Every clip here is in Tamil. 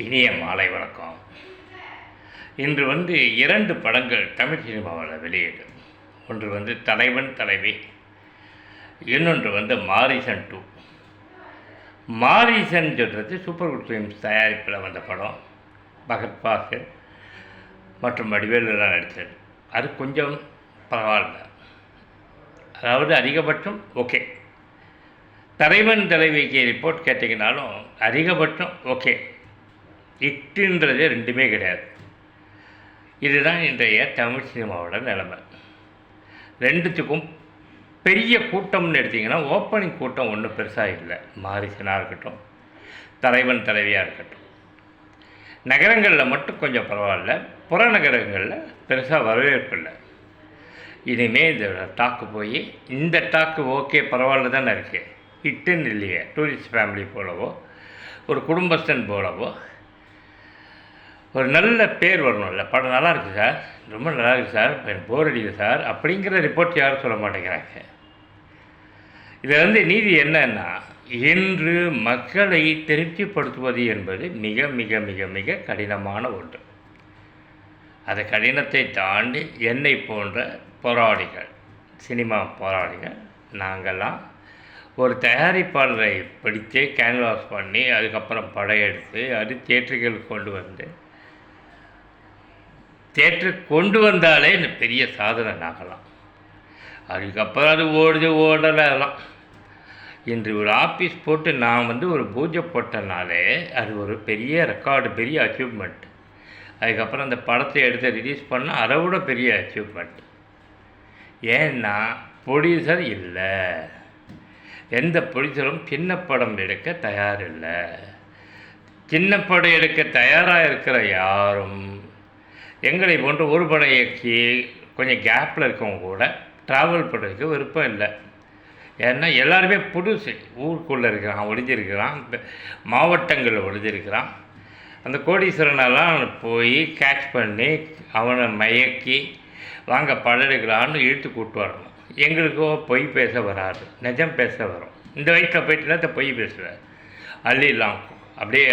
இனிய மாலை வணக்கம். இன்று 2 படங்கள் தமிழ் சினிமாவில் வெளியீடு. ஒன்று தலைவன் தலைவி, இன்னொன்று மாரீசன் 2. மாரீசன் சொல்கிறது சூப்பர் குட் ஃபிலிம்ஸ் தயாரிப்பில் வந்த படம். பகத் பாஸ்கர் மற்றும் வடிவேலுலாம் நடித்தது. அது கொஞ்சம் பரவாயில்ல, அதாவது அதிகபட்சம் ஓகே. தலைவன் தலைவிக்கு ரிப்போர்ட் கேட்டிங்கனாலும் அதிகபட்சம் ஓகே. ஹிட்டுன்றது ரெண்டுமே கிடையாது. இதுதான் இன்றைய தமிழ் சினிமாவோட நிலைமை. ரெண்டுத்துக்கும் பெரிய கூட்டம்னு எடுத்திங்கன்னா ஓப்பனிங் கூட்டம் ஒன்றும் பெருசாக இல்லை. மாரீசனாக இருக்கட்டும், தலைவன் தலைவியாக இருக்கட்டும். நகரங்களில் மட்டும் கொஞ்சம் பரவாயில்ல, புறநகரங்களில் பெருசாக வரவேற்பு இல்லை. இனிமேல் இந்த டாக்கு போய் இந்த டாக்கு ஓகே பரவாயில்ல தானே இருக்குது, ஹிட்டுன்னு இல்லையே. டூரிஸ்ட் ஃபேமிலி போலவோ ஒரு குடும்பஸ்தன் போலவோ ஒரு நல்ல பேர் வரணும்ல. படம் நல்லா இருக்குது சார், ரொம்ப நல்லா இருக்குது சார், எனக்கு போர் அடிக்குது சார் அப்படிங்கிற ரிப்போர்ட் யாரும் சொல்ல மாட்டேங்கிறாங்க. இதில் நீதி என்னன்னா, இன்று மக்களை திருப்திப்படுத்துவது என்பது மிக மிக மிக மிக கடினமான ஒன்று. அந்த கடினத்தை தாண்டி என்னை போன்ற போராளிகள், சினிமா போராளிகள், நாங்கள்லாம் ஒரு தயாரிப்பாளரை பிடித்து கேன்வாஸ் பண்ணி அதுக்கப்புறம் படையெடுத்து அது தியேட்டருக்கு கொண்டு வந்தாலே இந்த பெரிய சாதனை நாங்களாம். அதுக்கப்புறம் அது ஓடலை அதெல்லாம். இன்று ஒரு ஆஃபீஸ் போட்டு நான் ஒரு பூஜை போட்டனாலே அது ஒரு பெரிய ரெக்கார்டு, பெரிய அச்சீவ்மெண்ட். அதுக்கப்புறம் அந்த படத்தை எடுத்து ரிலீஸ் பண்ணால் அதை விட பெரிய அச்சீவ்மெண்ட். ஏன்னா ப்ரொடியூசர் இல்லை, எந்த ப்ரொடியூசரும் சின்ன படம் எடுக்க தயார் இல்லை. சின்ன படம் எடுக்க தயாராக இருக்கிற யாரும் எங்களை போன்ற ஒரு படம் இயக்கி கொஞ்சம் கேப்பில் இருக்கவங்க கூட ட்ராவல் பண்ணுறதுக்கு விருப்பம் இல்லை. ஏன்னா எல்லாருமே புதுசு, ஊருக்குள்ளே இருக்கிறான், ஒழிஞ்சிருக்கிறான், மாவட்டங்களில் ஒழிஞ்சிருக்கிறான். அந்த கோடீஸ்வரனெல்லாம் போய் கேட்ச் பண்ணி அவனை மயக்கி வாங்க படம் எடுக்கலான்னு இழுத்து கூட்டு வரணும். எங்களுக்கோ பொய் பேச வராது, நிஜம் பேச வரும். இந்த வயசில் போயிட்டுனா பொய் பேசுவேன், அள்ளிடலாம், அப்படியே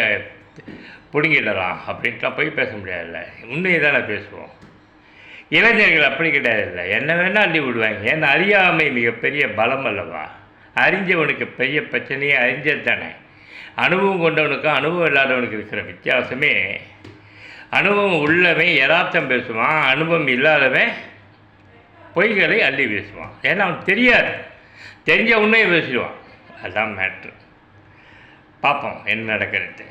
பிடுங்கிடலாம் அப்படின்ட்டுலாம் பொய் பேச முடியாதுல்ல, உண்மையை தானே பேசுவோம். இளைஞர்கள் அப்படி கிடையாதுல்ல, என்ன வேணால் அள்ளி விடுவாங்க. ஏன்னா அறியாமை மிகப்பெரிய பலம் அல்லவா. அறிஞ்சவனுக்கு பெரிய பிரச்சனையே அறிஞ்சது தானே. அனுபவம் கொண்டவனுக்கும் அனுபவம் இல்லாதவனுக்கு இருக்கிற வித்தியாசமே, அனுபவம் உள்ளவன் யதார்த்தம் பேசுவான், அனுபவம் இல்லாதவன் பொய்களை அள்ளி பேசுவான். ஏன்னா அவன் தெரியாது, தெரிஞ்ச உண்மையை பேசிடுவான். அதுதான் மேட்ரு. பார்ப்போம் என்ன நடக்கிறது.